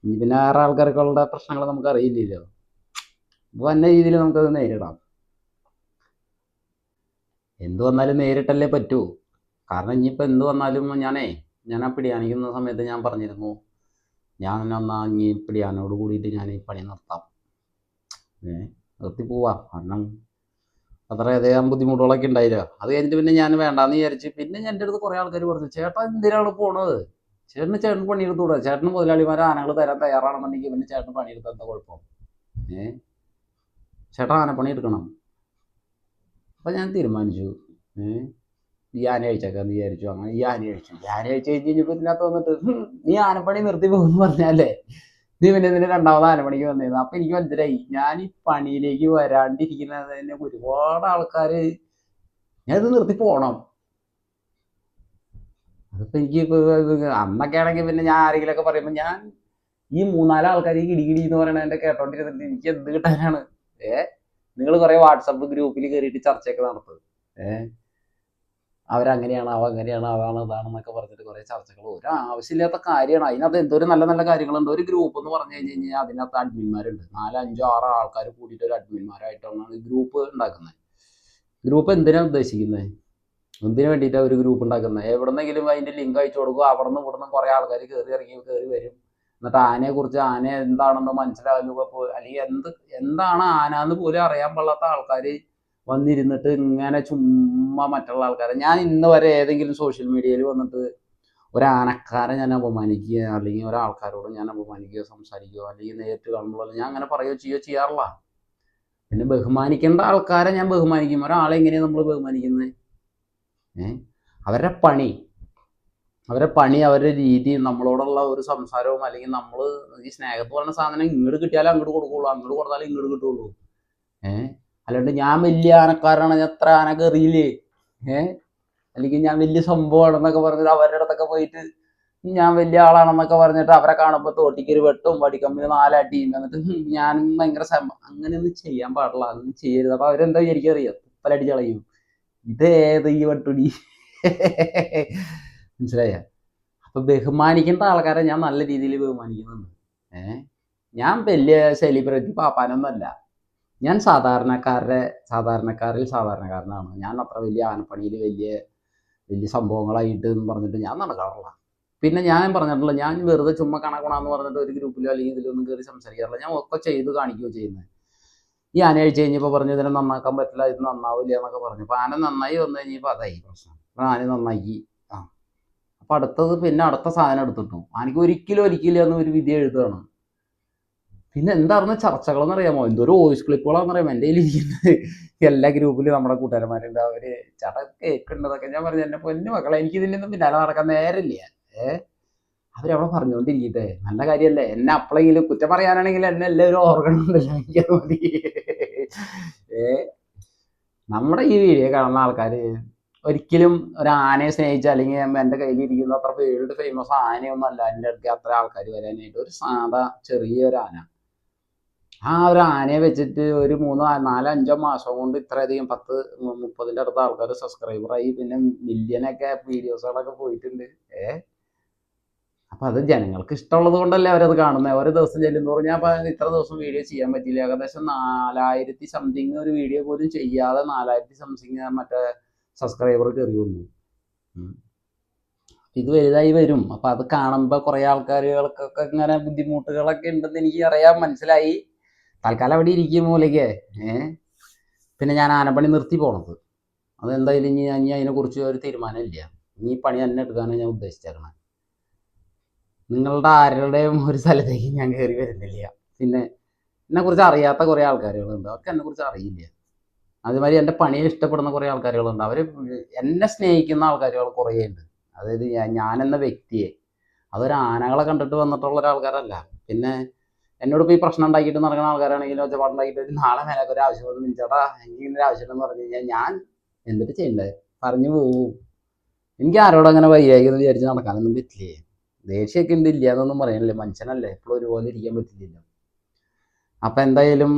ഇനി പിന്നെ വേറെ ആൾക്കാർക്കുള്ള പ്രശ്നങ്ങൾ നമുക്ക് അറിയില്ലല്ലോ. അപ്പോൾ തന്നെ രീതിയിൽ നമുക്കത് നേരിടാം. എന്ത് വന്നാലും നേരിട്ടല്ലേ പറ്റൂ. കാരണം ഇനിയിപ്പോൾ എന്ത് വന്നാലും ഞാൻ ആ പിടിയാനിക്കുന്ന സമയത്ത് ഞാൻ പറഞ്ഞിരുന്നു, ഞാൻ ഇനി പിടിയാനോട് കൂടിയിട്ട് ഞാൻ ഈ പണി നിർത്താം, നിർത്തി പോവാം. കാരണം അത്രയധികം ബുദ്ധിമുട്ടുകളൊക്കെ ഉണ്ടായില്ല. അത് കഴിഞ്ഞിട്ട് പിന്നെ ഞാൻ വേണ്ടാന്ന് വിചാരിച്ച്. പിന്നെ എൻ്റെ അടുത്ത് കുറേ ആൾക്കാർ പറഞ്ഞു, ചേട്ടാ എന്തിനാണ് പോണത്, ചേട്ടൻ പണിയെടുത്തുകൂടാ, ചേട്ടന് മുതലാളിമാരെ ആനകൾ തരാൻ തയ്യാറാണെന്നുണ്ടെങ്കിൽ പിന്നെ ചേട്ടൻ പണിയെടുത്താൽ എന്താ കുഴപ്പം, ചേട്ടൻ ആനപ്പണി എടുക്കണം. അപ്പം ഞാൻ തീരുമാനിച്ചു, ഈ ആന അഴിച്ചേക്കാന്ന് വിചാരിച്ചു. അങ്ങനെ ഈ ആന അഴിച്ചു കഴിഞ്ഞപ്പോൾ ഇതിനകത്ത് വന്നിട്ട് നീ ആനപ്പണി നിർത്തി പോകുമെന്ന് പറഞ്ഞാലേ നീ പിന്നെ ഇതിന് രണ്ടാമത് 4 മണിക്ക് വന്നിരുന്നു. അപ്പൊ എനിക്ക് മനസ്സിലായി ഞാൻ ഈ പണിയിലേക്ക് വരാണ്ടിരിക്കുന്നതിന് ഒരുപാട് ആൾക്കാര് ഞാൻ ഇത് നിർത്തി പോണം. അതിപ്പോ എനിക്ക് അന്നൊക്കെ ആണെങ്കിൽ പിന്നെ ഞാൻ ആരെങ്കിലുമൊക്കെ പറയുമ്പോ ഞാൻ ഈ 3-4 ആൾക്കാർ ഈ കിടികിടി എന്ന് പറയണ എന്റെ കേട്ടോണ്ടിരുന്നിട്ട് എനിക്ക് എന്ത് കിട്ടാനാണ്? നിങ്ങൾ കുറെ വാട്സപ്പ് ഗ്രൂപ്പിൽ കയറിയിട്ട് ചർച്ചയൊക്കെ നടത്തും. അവരങ്ങനെയാണ്, അവ അങ്ങനെയാണ്, അതാണ് ഇതാണെന്നൊക്കെ പറഞ്ഞിട്ട് കുറെ ചർച്ചകൾ. ഒരു ആവശ്യമില്ലാത്ത കാര്യമാണ്. അതിനകത്ത് എന്തോരം നല്ല നല്ല കാര്യങ്ങളുണ്ട്. ഒരു ഗ്രൂപ്പ് എന്ന് പറഞ്ഞു കഴിഞ്ഞാൽ അതിനകത്ത് അഡ്മിന്മാരുണ്ട്. 4, 5, 6 ആൾക്കാർ കൂടിയിട്ട് ഒരു അഡ്മിന്മാരായിട്ടാണ് ഗ്രൂപ്പ് ഉണ്ടാക്കുന്നത്. ഗ്രൂപ്പ് എന്തിനാണ് ഉദ്ദേശിക്കുന്നത്? എന്തിനു വേണ്ടിയിട്ടാണ് ഒരു ഗ്രൂപ്പ് ഉണ്ടാക്കുന്നത്? എവിടെന്നെങ്കിലും അതിന്റെ ലിങ്ക് അയച്ചു കൊടുക്കും. അവിടെ നിന്ന് ഇവിടുന്ന് കുറെ ആൾക്കാർ കയറി വരും. എന്നിട്ട് ആനയെ കുറിച്ച് ആന എന്താണെന്ന് മനസ്സിലാകുക, അല്ലെങ്കിൽ എന്താണ് ആന എന്ന് പോലും അറിയാൻ പാടില്ലാത്ത ആൾക്കാർ വന്നിരുന്നിട്ട് ഇങ്ങനെ ചുമ്മാ മറ്റുള്ള ആൾക്കാരെ. ഞാൻ ഇന്ന് വരെ ഏതെങ്കിലും സോഷ്യൽ മീഡിയയിൽ വന്നിട്ട് ഒരാനക്കാരെ ഞാൻ അപമാനിക്കുക, അല്ലെങ്കിൽ ഒരാൾക്കാരോട് ഞാൻ അപമാനിക്കുകയോ സംസാരിക്കുകയോ അല്ലെങ്കിൽ നേരിട്ട് കാണുമ്പോൾ ഞാൻ അങ്ങനെ പറയുകയോ ചെയ്യാറില്ല. പിന്നെ ബഹുമാനിക്കേണ്ട ആൾക്കാരെ ഞാൻ ബഹുമാനിക്കും. ഒരാളെ എങ്ങനെയാണ് നമ്മൾ ബഹുമാനിക്കുന്നത്? അവരുടെ പണി, അവരുടെ രീതി, നമ്മളോടുള്ള ഒരു സംസാരവും, അല്ലെങ്കിൽ നമ്മൾ ഈ സ്നേഹത്ത് പറഞ്ഞ സാധനം ഇങ്ങോട്ട് കിട്ടിയാലേ അങ്ങോട്ട് കൊടുക്കുള്ളൂ, അങ്ങോട്ട് കൊടുത്താലേ ഇങ്ങോട്ട് കിട്ടുള്ളൂ. അല്ലാണ്ട് ഞാൻ വലിയ ആനക്കാരാണ്, ഞാൻ എത്ര ആന കയറിയില്ലേ, അല്ലെങ്കിൽ ഞാൻ വലിയ സംഭവമാണെന്നൊക്കെ പറഞ്ഞിട്ട് അവരുടെ അടുത്തൊക്കെ പോയിട്ട് ഞാൻ വലിയ ആളാണെന്നൊക്കെ പറഞ്ഞിട്ട് അവരെ കാണുമ്പോൾ തോട്ടിക്കൊരു വെട്ടും വടിക്കമ്പിന് 4 അടിയും എന്നിട്ട് ഞാനും ഭയങ്കര അങ്ങനെയൊന്നും ചെയ്യാൻ പാടില്ല. അതൊന്നും ചെയ്യരുത്. അപ്പൊ അവരെന്താ വിചാരിക്കറിയാം? തുപ്പലടിച്ച് കളയും. ഇതേത് ഈ വെട്ടുടി? മനസ്സിലായ? അപ്പൊ ബഹുമാനിക്കേണ്ട ആൾക്കാരെ ഞാൻ നല്ല രീതിയിൽ ബഹുമാനിക്കുന്നുണ്ട്. ഞാൻ വലിയ സെലിബ്രിറ്റി പാപ്പാനൊന്നുമല്ല. ഞാൻ സാധാരണക്കാരിൽ സാധാരണക്കാരനാണ്. ഞാൻ അത്ര വലിയ ആനപ്പണിയിൽ വലിയ സംഭവങ്ങളായിട്ട് എന്ന് പറഞ്ഞിട്ട് ഞാൻ നടക്കാറില്ല. പിന്നെ ഞാൻ പറഞ്ഞിട്ടുള്ള, ഞാൻ വെറുതെ ചുമ്മാ കണക്കണമെന്ന് പറഞ്ഞിട്ട് ഒരു ഗ്രൂപ്പിലോ അല്ലെങ്കിൽ ഇതിലൊന്നും കയറി സംസാരിക്കാറില്ല. ഞാൻ ഒക്കെ ചെയ്ത് കാണിക്കുകയോ ചെയ്യുന്നത്. ഈ ആന അഴിച്ച് കഴിഞ്ഞപ്പോൾ പറഞ്ഞു ഇതിനെ നന്നാക്കാൻ പറ്റില്ല, ഇത് നന്നാവില്ല എന്നൊക്കെ പറഞ്ഞു. അപ്പൊ ആന നന്നായി വന്നു കഴിഞ്ഞപ്പോൾ അതായി പ്രശ്നം. അപ്പൊ ആന നന്നാക്കി. അപ്പൊ അടുത്തത് പിന്നെ അടുത്ത സാധനം എടുത്തിട്ടു. ആനക്ക് ഒരിക്കലും എന്ന് ഒരു വിധി എഴുതുകയാണ്. പിന്നെ എന്തായിരുന്നു ചർച്ചകളെന്ന് അറിയാമോ? എന്തോരം വോയിസ് ക്ലിപ്പുകളാണെന്നറിയാമോ എൻ്റെ കയ്യിലിരിക്കുന്നത്. എല്ലാ ഗ്രൂപ്പിലും നമ്മുടെ കൂട്ടുകാരന്മാരുണ്ട്, അവര് ചേട്ടാ കേൾക്കേണ്ടതൊക്കെ. ഞാൻ പറഞ്ഞു എന്നെ പൊന്നു മക്കളെ, എനിക്ക് ഇതിനൊന്നും പിന്നാലെ നടക്കാൻ നേരമില്ല. അവരവിടെ പറഞ്ഞുകൊണ്ടിരിക്കട്ടെ, നല്ല കാര്യമല്ലേ. എന്നെ അപ്പോഴെങ്കിലും കുറ്റം പറയാനാണെങ്കിൽ എന്നെ എല്ലാവരും ഓർക്കണമെന്നില്ല, എനിക്കത് മതി. നമ്മുടെ ഈ വീഡിയോ കാണുന്ന ആൾക്കാർ ഒരിക്കലും ഒരു ആനയെ സ്നേഹിച്ച, അല്ലെങ്കിൽ എൻ്റെ കയ്യിലിരിക്കുന്ന അത്ര വേൾഡ് ഫേമസ് ആനയൊന്നും അല്ല എൻ്റെ അടുത്ത് അത്ര ആൾക്കാർ വരാനായിട്ട്. ഒരു സാധാ ചെറിയൊരു ആന, ആ ഒരു ആനയെ വെച്ചിട്ട് ഒരു 3, 4, 5 മാസം കൊണ്ട് ഇത്രയധികം 10-30 അടുത്ത ആൾക്കാർ സബ്സ്ക്രൈബറായി. പിന്നെ മില്യനൊക്കെ വീഡിയോസുകളൊക്കെ പോയിട്ടുണ്ട്. അപ്പൊ അത് ജനങ്ങൾക്ക് ഇഷ്ടമുള്ളത് കൊണ്ടല്ലേ അവരത് കാണുന്നത്. ഓരോ ദിവസം ചെല്ലുന്നതോറും ഞാൻ ഇത്ര ദിവസം വീഡിയോ ചെയ്യാൻ പറ്റില്ല, ഏകദേശം 4000 സംതിങ് ഒരു വീഡിയോ പോലും ചെയ്യാതെ 4000 സംതിങ് മറ്റേ സബ്സ്ക്രൈബർ കയറി വന്നു. ഇത് വലുതായി വരും. അപ്പൊ അത് കാണുമ്പോൾ കുറെ ആൾക്കാരുകൾക്കൊക്കെ ഇങ്ങനെ ബുദ്ധിമുട്ടുകളൊക്കെ ഉണ്ടെന്ന് എനിക്ക് അറിയാൻ മനസ്സിലായി. തൽക്കാലം അവിടെ ഇരിക്കും മൂലയ്ക്ക്. പിന്നെ ഞാൻ ആനപ്പണി നിർത്തി പോണത്. അതെന്തായാലും ഇനി അതിനെക്കുറിച്ച് ഒരു തീരുമാനമില്ല. ഈ പണി തന്നെ എടുക്കാനാണ് ഞാൻ ഉദ്ദേശിച്ചേക്കണത്. നിങ്ങളുടെ ആരുടെയും ഒരു സ്ഥലത്തേക്ക് ഞാൻ കയറി വരുന്നില്ല. പിന്നെ എന്നെക്കുറിച്ച് അറിയാത്ത കുറേ ആൾക്കാരുകളുണ്ട്, അവർക്ക് എന്നെക്കുറിച്ച് അറിയില്ല. അതുമാതിരി എൻ്റെ പണിയെ ഇഷ്ടപ്പെടുന്ന കുറേ ആൾക്കാരുകളുണ്ട്, അവർ എന്നെ സ്നേഹിക്കുന്ന ആൾക്കാരുകൾ കുറേ ഉണ്ട്. അതായത് ഞാനെന്ന വ്യക്തിയെ, അതൊരു ആനകളെ കണ്ടിട്ട് വന്നിട്ടുള്ള ഒരാൾക്കാരല്ല. പിന്നെ എന്നോട് ഇപ്പോൾ ഈ പ്രശ്നം ഉണ്ടാക്കിയിട്ട് നടക്കുന്ന ആൾക്കാരാണെങ്കിലും ഒച്ചപ്പാടുണ്ടാക്കിയിട്ട് നാളെ മേലൊക്കെ ഒരു ആവശ്യം വന്നു, ചേട്ടാ എനിക്ക് ഇങ്ങനെ ആവശ്യമുണ്ടെന്ന് പറഞ്ഞു കഴിഞ്ഞാൽ ഞാൻ എന്തിട്ട് ചെയ്യണ്ടേ? പറഞ്ഞു പോവും. എനിക്ക് ആരോടും അങ്ങനെ വൈരാഗ്യം വിചാരിച്ച് നടക്കാനൊന്നും പറ്റില്ലേ. ദേഷ്യമൊക്കെ ഉണ്ട്, ഇല്ല എന്നൊന്നും പറയാനില്ല. മനുഷ്യനല്ലേ, എപ്പോഴും ഒരുപോലെ ഇരിക്കാൻ പറ്റില്ലല്ലോ. അപ്പം എന്തായാലും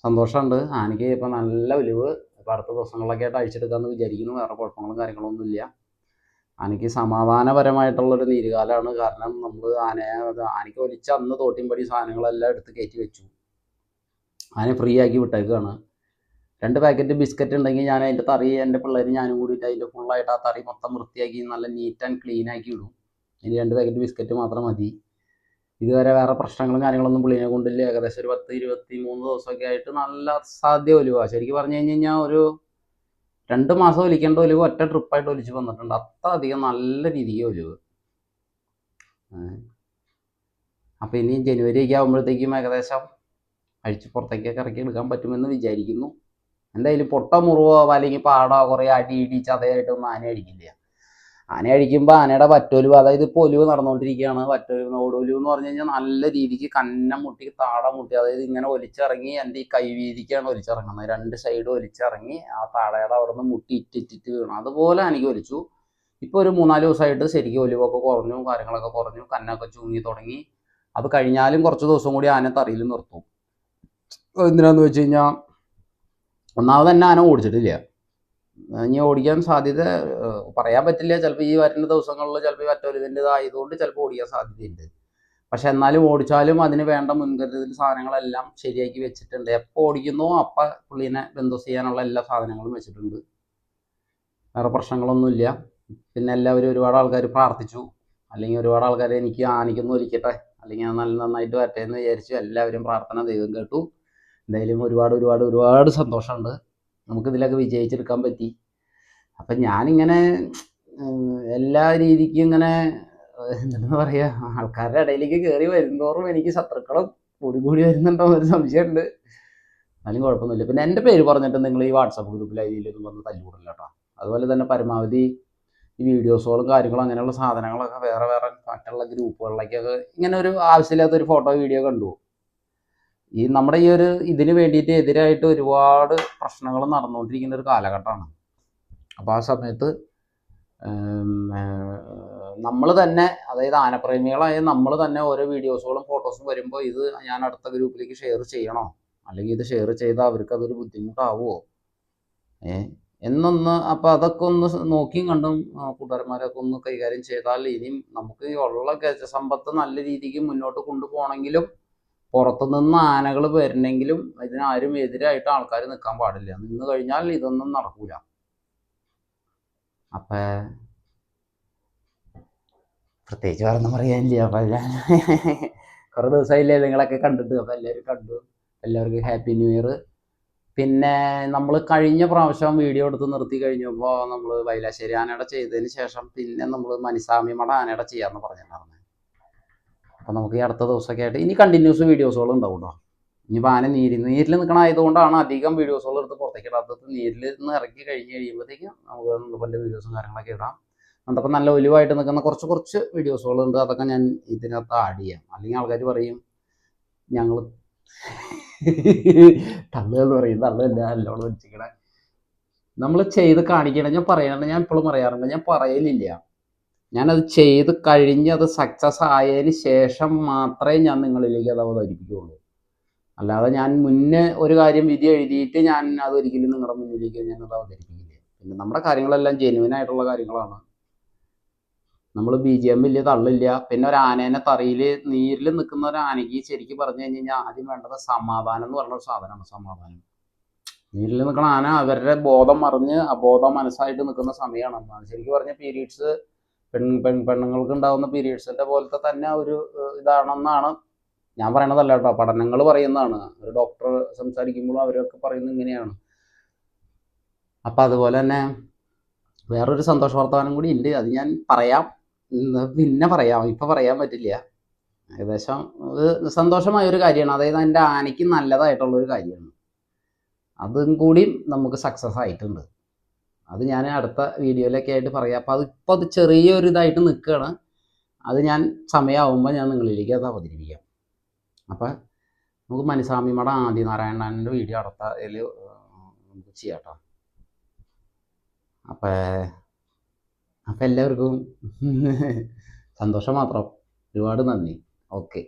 സന്തോഷമുണ്ട്. ആനയ്ക്ക് ഇപ്പം നല്ല ഒലിവ്. ഇപ്പം അടുത്ത ദിവസങ്ങളിലൊക്കെ ആയിട്ട് അഴിച്ചെടുക്കാമെന്ന് വിചാരിക്കുന്നു. വേറെ കുഴപ്പങ്ങളും കാര്യങ്ങളൊന്നും ഇല്ല. ആനയ്ക്ക് സമാധാനപരമായിട്ടുള്ളൊരു നീരുകാലമാണ്. കാരണം നമ്മൾ ആനയ്ക്ക് ഒലിച്ച അന്ന് തോട്ടിൻപടി സാധനങ്ങളെല്ലാം എടുത്ത് കയറ്റി വെച്ചു. ആനയെ ഫ്രീ ആക്കി വിട്ടേക്കാണ്. 2 പാക്കറ്റ് ബിസ്ക്കറ്റ് ഉണ്ടെങ്കിൽ ഞാൻ അതിൻ്റെ തറി എൻ്റെ പിള്ളേരും ഞാനും കൂടിയിട്ട് അതിൻ്റെ ഫുള്ളായിട്ട് ആ തറി മൊത്തം വൃത്തിയാക്കി നല്ല നീറ്റ് ആൻഡ് ക്ലീൻ ആക്കി ഇടും. ഇനി 2 പാക്കറ്റ് ബിസ്ക്കറ്റ് മാത്രം മതി. ഇതുവരെ വേറെ പ്രശ്നങ്ങളും കാര്യങ്ങളൊന്നും പുള്ളിനെ കൊണ്ടില്ല. ഏകദേശം ഒരു 10-23 ദിവസമൊക്കെ ആയിട്ട് നല്ല അസാധ്യ ഒലിവാ. ശരിക്കും പറഞ്ഞു കഴിഞ്ഞാൽ ഒരു 2 മാസം ഒലിക്കേണ്ട ഒലിവ് ഒറ്റ ട്രിപ്പായിട്ട് ഒലിച്ച് വന്നിട്ടുണ്ട്. അത്ര അധികം നല്ല രീതിക്ക് ഒലിവ്. അപ്പം ഇനി ജനുവരി ഒക്കെ ആകുമ്പോഴത്തേക്കും ഏകദേശം അഴിച്ച് പുറത്തേക്കൊക്കെ ഇറക്കി എടുക്കാൻ പറ്റുമെന്ന് വിചാരിക്കുന്നു. എന്തായാലും പൊട്ടോ മുറിവോ അല്ലെങ്കിൽ പാടോ കുറേ അടി ഇടി ചതയായിട്ടൊന്നും ആന അടിക്കില്ല. ആന അഴിക്കുമ്പോൾ ആനയുടെ വറ്റൊലിവ്, അതായത് ഇപ്പോൾ ഒലിവ് നടന്നുകൊണ്ടിരിക്കുകയാണ്. വറ്റൊലിവ് ഓടൊലിവ് എന്ന് പറഞ്ഞു കഴിഞ്ഞാൽ നല്ല രീതിക്ക് കന്നം മുട്ടി താട മുട്ടി, അതായത് ഇങ്ങനെ ഒലിച്ചിറങ്ങി എൻ്റെ ഈ കൈവീതിക്കാണ് ഒലിച്ചിറങ്ങുന്നത്. രണ്ട് സൈഡ് ഒലിച്ചിറങ്ങി ആ താടയുടെ അവിടെ നിന്ന് മുട്ടി ഇറ്റിറ്റിട്ട് വീണു. അതുപോലെ എനിക്ക് ഒലിച്ചു. ഇപ്പോൾ ഒരു 3-4 ദിവസമായിട്ട് ശരിക്കും ഒലിവൊക്കെ കുറഞ്ഞു, കാര്യങ്ങളൊക്കെ കുറഞ്ഞു, കന്നൊക്കെ ചൂങ്ങി തുടങ്ങി. അത് കഴിഞ്ഞാലും കുറച്ച് ദിവസം കൂടി ആന തറിയിൽ നിർത്തും. എന്തിനാന്ന് വെച്ച് കഴിഞ്ഞാൽ ഒന്നാമത് തന്നെ ആന ഓടിച്ചിട്ടില്ല. ഇനി ഓടിക്കാൻ സാധ്യത പറയാൻ പറ്റില്ല. ചിലപ്പോൾ ഈ വരുന്ന ദിവസങ്ങളിൽ ചിലപ്പോൾ വറ്റൊലിവിൻ്റെതായതുകൊണ്ട് ചിലപ്പോൾ ഓടിക്കാൻ സാധ്യതയുണ്ട്. പക്ഷെ എന്നാലും ഓടിച്ചാലും അതിന് വേണ്ട മുൻകരുതൽ സാധനങ്ങളെല്ലാം ശരിയാക്കി വെച്ചിട്ടുണ്ട്. എപ്പോൾ ഓടിക്കുന്നോ അപ്പം പുള്ളീനെ ബന്ദോസ് ചെയ്യാനുള്ള എല്ലാ സാധനങ്ങളും വെച്ചിട്ടുണ്ട്. വേറെ പ്രശ്നങ്ങളൊന്നുമില്ല. പിന്നെ എല്ലാവരും ഒരുപാട് ആൾക്കാർ പ്രാർത്ഥിച്ചു, അല്ലെങ്കിൽ ഒരുപാട് ആൾക്കാർ എനിക്ക് ആനയ്ക്കൊന്നും ഒലിക്കട്ടെ, അല്ലെങ്കിൽ നല്ല നന്നായിട്ട് വരട്ടെ എന്ന് വിചാരിച്ചു. എല്ലാവരും പ്രാർത്ഥന ദൈവം കേട്ടു. എന്തായാലും ഒരുപാട് ഒരുപാട് ഒരുപാട് സന്തോഷമുണ്ട്. നമുക്കിതിലൊക്കെ വിജയിച്ചെടുക്കാൻ പറ്റി. അപ്പം ഞാനിങ്ങനെ എല്ലാ രീതിക്കും ഇങ്ങനെ എന്താ പറയുക, ആൾക്കാരുടെ ഇടയിലേക്ക് കയറി വരുന്നതോറും എനിക്ക് ശത്രുക്കളും കൂടി വരുന്നുണ്ടോ എന്നൊരു സംശയമുണ്ട്. എന്നാലും കുഴപ്പമൊന്നുമില്ല. പിന്നെ എൻ്റെ പേര് പറഞ്ഞിട്ട് നിങ്ങൾ ഈ വാട്സാപ്പ് ഗ്രൂപ്പിൽ അതിലൊന്നും വന്ന് തല്ലുകൂടില്ല കേട്ടോ. അതുപോലെ തന്നെ പരമാവധി ഈ വീഡിയോസുകളും കാര്യങ്ങളും അങ്ങനെയുള്ള സാധനങ്ങളൊക്കെ വേറെ വേറെ മറ്റുള്ള ഗ്രൂപ്പുകളിലേക്കൊക്കെ ഇങ്ങനെ ഒരു ആവശ്യമില്ലാത്തൊരു ഫോട്ടോ വീഡിയോ കണ്ടു. ഈ നമ്മുടെ ഈ ഒരു ഇതിന് വേണ്ടിയിട്ട് എതിരായിട്ട് ഒരുപാട് പ്രശ്നങ്ങൾ നടന്നുകൊണ്ടിരിക്കുന്ന ഒരു കാലഘട്ടമാണ്. അപ്പോൾ ആ സമയത്ത് നമ്മൾ തന്നെ, അതായത് ആനപ്രേമികളായ നമ്മൾ തന്നെ ഓരോ വീഡിയോസുകളും ഫോട്ടോസും വരുമ്പോൾ ഇത് ഞാൻ അടുത്ത ഗ്രൂപ്പിലേക്ക് ഷെയർ ചെയ്യണോ, അല്ലെങ്കിൽ ഇത് ഷെയർ ചെയ്താൽ അവർക്ക് അതൊരു ബുദ്ധിമുട്ടാവുമോ എന്നൊന്ന്, അപ്പോൾ അതൊക്കെ ഒന്ന് നോക്കിയും കണ്ടും കൂട്ടുകാരന്മാരൊക്കെ ഒന്ന് കൈകാര്യം ചെയ്താൽ ഇനിയും നമുക്ക് ഉള്ള ഗജസമ്പത്ത് നല്ല രീതിക്ക് മുന്നോട്ട് കൊണ്ടുപോകണമെങ്കിലും പുറത്തുനിന്ന് ആനകൾ വരണമെങ്കിലും ഇതിനാരും എതിരായിട്ട് ആൾക്കാർ നിൽക്കാൻ പാടില്ല. നിന്ന് കഴിഞ്ഞാൽ ഇതൊന്നും നടക്കൂല. അപ്പം പ്രത്യേകിച്ച് വേറൊന്നും പറയാനില്ല. അപ്പം ഞാൻ കുറേ ദിവസമായില്ലേ നിങ്ങളൊക്കെ കണ്ടിട്ട്. അപ്പം എല്ലാവരും കണ്ടു. എല്ലാവർക്കും ഹാപ്പി ന്യൂ ഇയർ. പിന്നെ നമ്മൾ കഴിഞ്ഞ പ്രാവശ്യം വീഡിയോ എടുത്ത് നിർത്തി കഴിഞ്ഞപ്പോൾ നമ്മൾ വൈലാശ്ശേരി ആനയുടെ ചെയ്തതിന് ശേഷം പിന്നെ നമ്മൾ മനിസ്വാമി മഠ ആനയുടെ ചെയ്യാമെന്ന് പറഞ്ഞിട്ടുണ്ടായിരുന്നു. അപ്പം നമുക്ക് ഈ അടുത്ത ദിവസമൊക്കെ ആയിട്ട് ഇനി കണ്ടിന്യൂസ് വീഡിയോസുകൾ ഉണ്ടാവും കേട്ടോ. ഇനിയിപ്പോൾ ആന നീരിൽ നിൽക്കണ ആയതുകൊണ്ടാണ് അധികം വീഡിയോസുകൾ എടുത്ത് പുറത്തേക്ക് ഇടാത്തത്. നീരിൽ നിന്ന് ഇറക്കി കഴിഞ്ഞ് കഴിയുമ്പോഴത്തേക്കും നമുക്ക് നന്ദപ്പൻ്റെ വീഡിയോസും കാര്യങ്ങളൊക്കെ ഇടാം. നന്ദപ്പൻ നല്ല ഒലിവായിട്ട് നിൽക്കുന്ന കുറച്ച് വീഡിയോസുകളുണ്ട്. അതൊക്കെ ഞാൻ ഇതിനകത്ത് ആഡ് ചെയ്യാം. അല്ലെങ്കിൽ ആൾക്കാർ പറയും ഞങ്ങൾ തള്ളെന്ന് പറയും. തള്ളല്ല, നല്ലോണം വെച്ചിക്കണേ. നമ്മൾ ചെയ്ത് കാണിക്കണം. ഞാൻ പറയാറുണ്ട്, ഞാൻ ഇപ്പോഴും പറയാറുണ്ട്, ഞാൻ പറയലില്ല. ഞാനത് ചെയ്ത് കഴിഞ്ഞ് അത് സക്സസ് ആയതിന് ശേഷം മാത്രമേ ഞാൻ നിങ്ങളിലേക്ക് അത് അവതരിപ്പിക്കുകയുള്ളൂ. അല്ലാതെ ഞാൻ മുന്നേ ഒരു കാര്യം വിധി എഴുതിയിട്ട് ഞാൻ അതൊരിക്കലും നിങ്ങളുടെ മുന്നിലേക്ക് ഞാനത് അവതരിപ്പിക്കില്ല. പിന്നെ നമ്മുടെ കാര്യങ്ങളെല്ലാം ജെന്യുവനായിട്ടുള്ള കാര്യങ്ങളാണ്. നമ്മൾ BGM ഇല്ല, തള്ളില്ല. പിന്നെ ഒരു ആനേനെ തറിയിൽ നീരിൽ നിൽക്കുന്ന ഒരു ആനയ്ക്ക് ശരിക്കും പറഞ്ഞു കഴിഞ്ഞാൽ ആദ്യം വേണ്ടത് സമാധാനം എന്ന് പറഞ്ഞൊരു സാധനമാണ്. സമാധാനം. നീരിൽ നിൽക്കുന്ന ആന അവരുടെ ബോധം മറിഞ്ഞ് അബോധ മനസ്സായിട്ട് നിൽക്കുന്ന സമയമാണ്. ശരിക്കും പറഞ്ഞ പീരീഡ്സ് പെണ്ണുങ്ങൾക്ക് ഉണ്ടാകുന്ന പീരീഡ്സിൻ്റെ പോലത്തെ തന്നെ ഒരു ഇതാണെന്നാണ് ഞാൻ പറയണതല്ല കേട്ടോ, പഠനങ്ങൾ പറയുന്നതാണ്. ഒരു ഡോക്ടർ സംസാരിക്കുമ്പോൾ അവരൊക്കെ പറയുന്നത് ഇങ്ങനെയാണ്. അപ്പം അതുപോലെ തന്നെ വേറൊരു സന്തോഷ വർത്തമാനം കൂടി ഉണ്ട്. അത് ഞാൻ പറയാം, പിന്നെ പറയാം, ഇപ്പം പറയാൻ പറ്റില്ല. ഏകദേശം ഒരു സന്തോഷമായൊരു കാര്യമാണ്. അതായത് എൻ്റെ ആനയ്ക്ക് നല്ലതായിട്ടുള്ളൊരു കാര്യമാണ്. അതും കൂടി നമുക്ക് സക്സസ് ആയിട്ടുണ്ട്. അത് ഞാൻ അടുത്ത വീഡിയോയിലൊക്കെ ആയിട്ട് പറയാം. അപ്പോൾ അത് ചെറിയൊരു ഇതായിട്ട് നിൽക്കുകയാണ്. അത് ഞാൻ സമയമാകുമ്പോൾ ഞാൻ നിങ്ങളിലേക്ക് അത് അവതരിപ്പിക്കാം. അപ്പം നമുക്ക് മനിസ്വാമി മഠ ആദിനാരായണൻ്റെ വീഡിയോ അടുത്ത ഇതിൽ നമുക്ക് ചെയ്യാം കേട്ടോ. അപ്പം എല്ലാവർക്കും സന്തോഷം മാത്രം. ഒരുപാട് നന്ദി. ഓക്കെ.